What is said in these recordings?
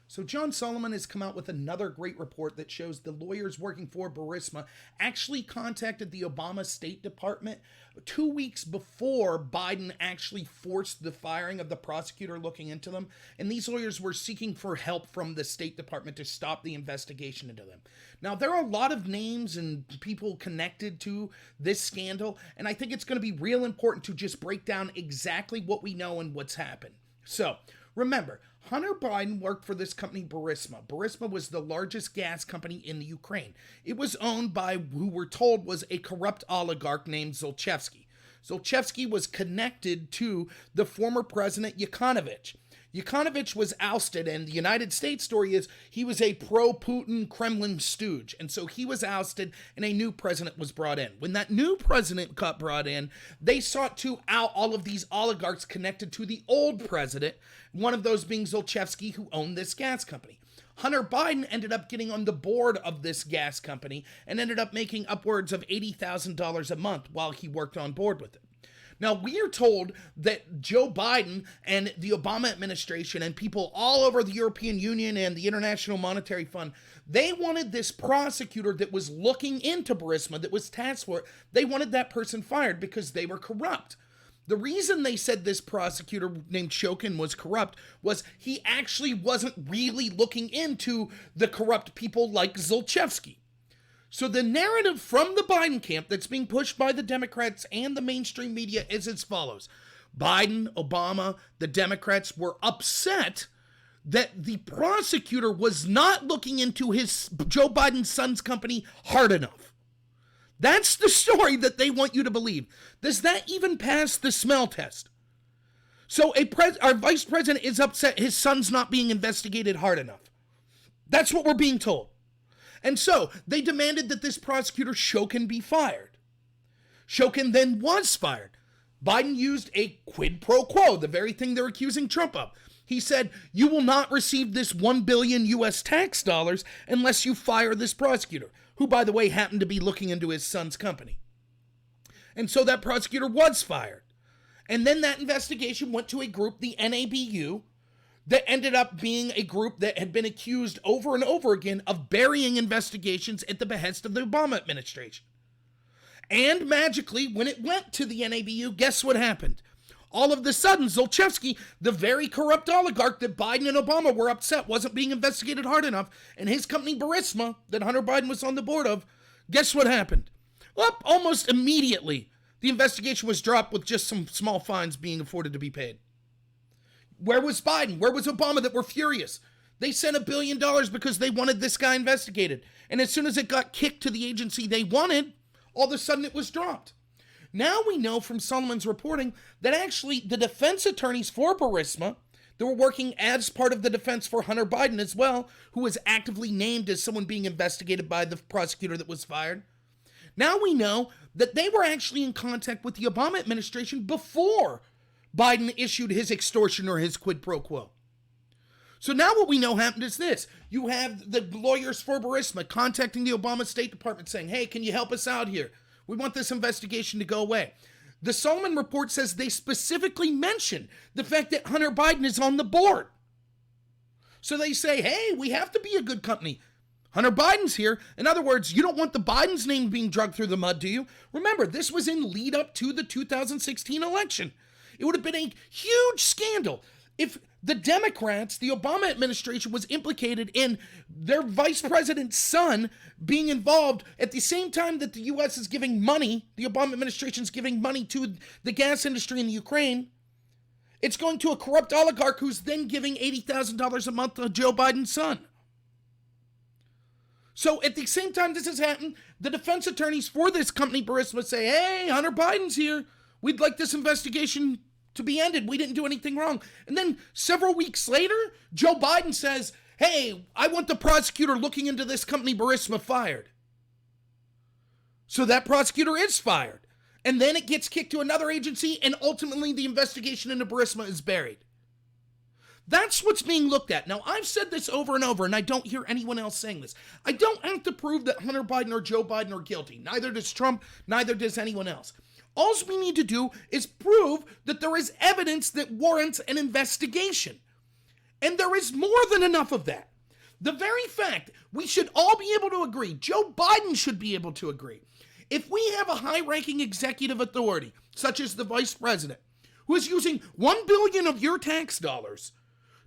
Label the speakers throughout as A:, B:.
A: So John Solomon has come out with another great report that shows the lawyers working for Burisma actually contacted the Obama State Department 2 weeks before Biden actually forced the firing of the prosecutor looking into them. And these lawyers were seeking for help from the State Department to stop the investigation into them. Now, there are a lot of names and people connected to this scandal, and I think it's going to be real important to just break down exactly what we know and what's happened. So, remember, Hunter Biden worked for this company, Burisma. Burisma was the largest gas company in the Ukraine. It was owned by who we're told was a corrupt oligarch named Zlochevsky. Zlochevsky was connected to the former president Yanukovych. Yanukovych was ousted, and the United States story is he was a pro-Putin Kremlin stooge, and so he was ousted, and a new president was brought in. When that new president got brought in, they sought to out all of these oligarchs connected to the old president, one of those being Zlochevsky, who owned this gas company. Hunter Biden ended up getting on the board of this gas company and ended up making upwards of $80,000 a month while he worked on board with it. Now, we are told that Joe Biden and the Obama administration and people all over the European Union and the International Monetary Fund, they wanted this prosecutor that was looking into Burisma, that was tasked for it, they wanted that person fired because they were corrupt. The reason they said this prosecutor named Shokin was corrupt was he actually wasn't really looking into the corrupt people like Zlochevsky. So the narrative from the Biden camp that's being pushed by the Democrats and the mainstream media is as follows. Biden, Obama, the Democrats were upset that the prosecutor was not looking into his Joe Biden's son's company hard enough. That's the story that they want you to believe. Does that even pass the smell test? So our vice president is upset his son's not being investigated hard enough. That's what we're being told. And so they demanded that this prosecutor Shokin be fired. Shokin then was fired. Biden used a quid pro quo, the very thing they're accusing Trump of. He said, you will not receive this $1 billion US tax dollars unless you fire this prosecutor, who, by the way, happened to be looking into his son's company. And so that prosecutor was fired. And then that investigation went to a group, the NABU, that ended up being a group that had been accused over and over again of burying investigations at the behest of the Obama administration. And magically, when it went to the NABU, guess what happened? All of a sudden, Zlochevsky, the very corrupt oligarch that Biden and Obama were upset wasn't being investigated hard enough, and his company Burisma, that Hunter Biden was on the board of, guess what happened? Well, almost immediately, the investigation was dropped with just some small fines being afforded to be paid. Where was Biden? Where was Obama that were furious? They sent $1 billion because they wanted this guy investigated. And as soon as it got kicked to the agency they wanted, all of a sudden it was dropped. Now we know from Solomon's reporting that actually the defense attorneys for Burisma, that were working as part of the defense for Hunter Biden as well, who was actively named as someone being investigated by the prosecutor that was fired. Now we know that they were actually in contact with the Obama administration before Biden issued his extortion or his quid pro quo. So now what we know happened is this. You have the lawyers for Burisma contacting the Obama State Department saying, hey, can you help us out here? We want this investigation to go away. The Solomon report says they specifically mention the fact that Hunter Biden is on the board. So they say, hey, we have to be a good company. Hunter Biden's here. In other words, you don't want the Biden's name being dragged through the mud, do you? Remember, this was in lead up to the 2016 election. It would have been a huge scandal if the Democrats, the Obama administration, was implicated in their vice president's son being involved at the same time that the U.S. is giving money, the Obama administration is giving money to the gas industry in the Ukraine. It's going to a corrupt oligarch who's then giving $80,000 a month to Joe Biden's son. So at the same time this has happened, the defense attorneys for this company, Burisma, say, hey, Hunter Biden's here. We'd like this investigation to be ended. We didn't do anything wrong. And then several weeks later, Joe Biden says, hey, I want the prosecutor looking into this company Burisma fired. So that prosecutor is fired. And then it gets kicked to another agency, and ultimately the investigation into Burisma is buried. That's what's being looked at. Now, I've said this over and over, and I don't hear anyone else saying this. I don't have to prove that Hunter Biden or Joe Biden are guilty. Neither does Trump, neither does anyone else. All we need to do is prove that there is evidence that warrants an investigation. And there is more than enough of that. The very fact we should all be able to agree, Joe Biden should be able to agree, if we have a high-ranking executive authority, such as the vice president, who is using $1 billion of your tax dollars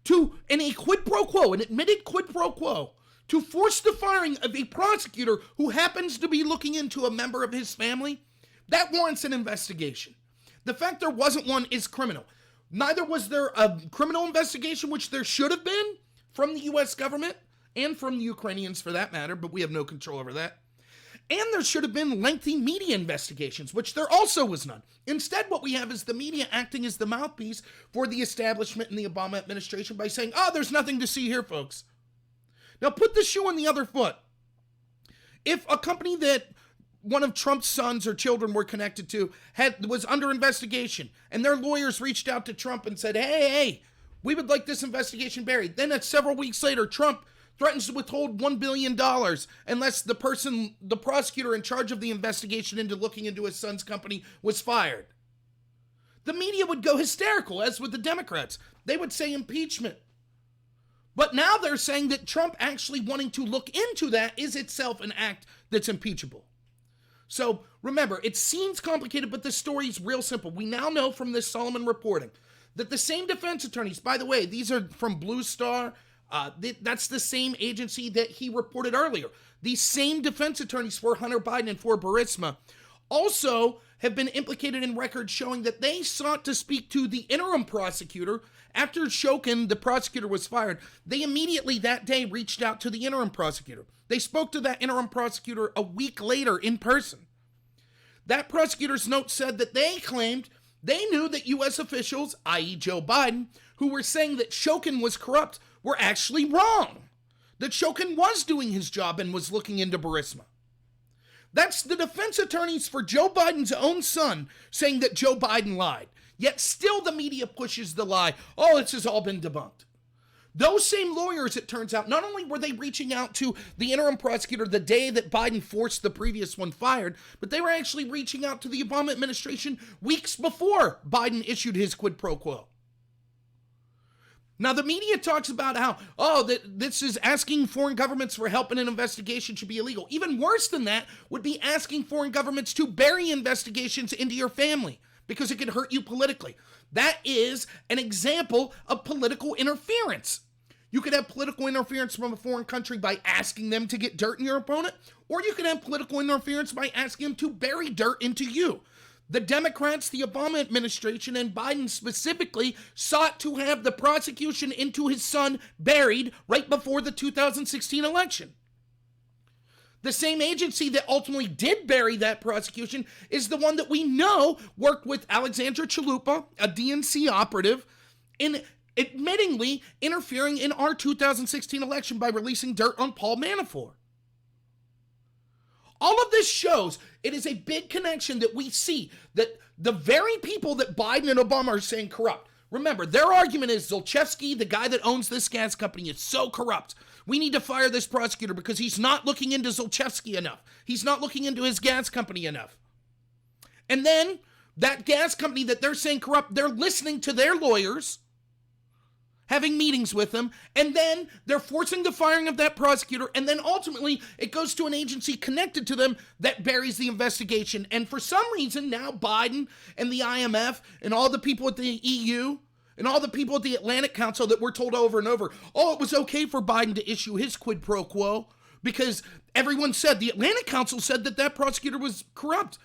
A: in a quid pro quo, an admitted quid pro quo, to force the firing of a prosecutor who happens to be looking into a member of his family, that warrants an investigation. The fact there wasn't one is criminal. Neither was there a criminal investigation, which there should have been, from the U.S. government, and from the Ukrainians for that matter, but we have no control over that. And there should have been lengthy media investigations, which there also was none. Instead, what we have is the media acting as the mouthpiece for the establishment in the Obama administration by saying, there's nothing to see here, folks. Now, put the shoe on the other foot. If a company that one of Trump's sons or children were connected to was under investigation, and their lawyers reached out to Trump and said, hey, we would like this investigation buried. Then several weeks later, Trump threatens to withhold $1 billion unless the prosecutor in charge of the investigation into looking into his son's company was fired. The media would go hysterical, as with the Democrats. They would say impeachment. But now they're saying that Trump actually wanting to look into that is itself an act that's impeachable. So remember, it seems complicated, but the story's real simple. We now know from this Solomon reporting that the same defense attorneys, by the way, these are from Blue Star, that's the same agency that he reported earlier. These same defense attorneys for Hunter Biden and for Burisma also have been implicated in records showing that they sought to speak to the interim prosecutor. After Shokin, the prosecutor, was fired, they immediately that day reached out to the interim prosecutor. They spoke to that interim prosecutor a week later in person. That prosecutor's note said that they claimed they knew that U.S. officials, i.e. Joe Biden, who were saying that Shokin was corrupt, were actually wrong. That Shokin was doing his job and was looking into Burisma. That's the defense attorneys for Joe Biden's own son saying that Joe Biden lied. Yet still the media pushes the lie. This has all been debunked. Those same lawyers, it turns out, not only were they reaching out to the interim prosecutor the day that Biden forced the previous one fired, but they were actually reaching out to the Obama administration weeks before Biden issued his quid pro quo. Now, the media talks about how, this is asking foreign governments for help in an investigation should be illegal. Even worse than that would be asking foreign governments to bury investigations into your family because it could hurt you politically. That is an example of political interference. You could have political interference from a foreign country by asking them to get dirt in your opponent, or you could have political interference by asking them to bury dirt into you. The Democrats, the Obama administration, and Biden specifically sought to have the prosecution into his son buried right before the 2016 election. The same agency that ultimately did bury that prosecution is the one that we know worked with Alexandra Chalupa, a DNC operative, in admittingly interfering in our 2016 election by releasing dirt on Paul Manafort. All of this shows it is a big connection that we see that the very people that Biden and Obama are saying corrupt. Remember, their argument is Zlochevsky, the guy that owns this gas company, is so corrupt. We need to fire this prosecutor because he's not looking into Zlochevsky enough. He's not looking into his gas company enough. And then that gas company that they're saying corrupt, they're listening to their lawyers, having meetings with them, and then they're forcing the firing of that prosecutor, and then ultimately it goes to an agency connected to them that buries the investigation. And for some reason, now Biden and the IMF and all the people at the EU and all the people at the Atlantic Council that were told over and over, it was okay for Biden to issue his quid pro quo because everyone said, the Atlantic Council said that that prosecutor was corrupt.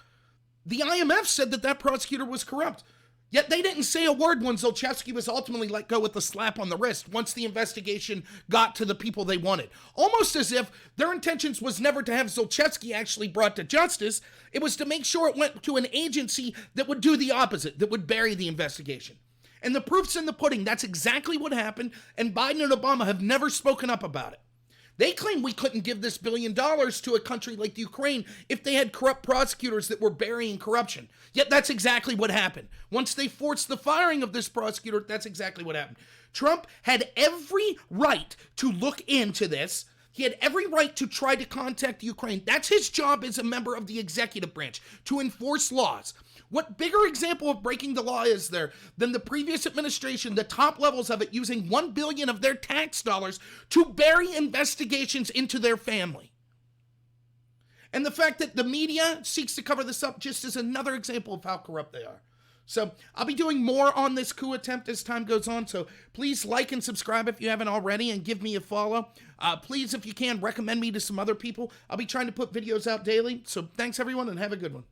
A: The IMF said that that prosecutor was corrupt. Yet they didn't say a word when Zlochevsky was ultimately let go with a slap on the wrist once the investigation got to the people they wanted. Almost as if their intentions was never to have Zlochevsky actually brought to justice. It was to make sure it went to an agency that would do the opposite, that would bury the investigation. And the proof's in the pudding. That's exactly what happened, and Biden and Obama have never spoken up about it. They claim we couldn't give this $1 billion to a country like Ukraine if they had corrupt prosecutors that were burying corruption. Yet that's exactly what happened. Once they forced the firing of this prosecutor, that's exactly what happened. Trump had every right to look into this. He had every right to try to contact Ukraine. That's his job as a member of the executive branch, to enforce laws. What bigger example of breaking the law is there than the previous administration, the top levels of it, using $1 billion of their tax dollars to bury investigations into their family? And the fact that the media seeks to cover this up just is another example of how corrupt they are. So I'll be doing more on this coup attempt as time goes on. So please like and subscribe if you haven't already, and give me a follow. Please, if you can, recommend me to some other people. I'll be trying to put videos out daily. So thanks, everyone, and have a good one.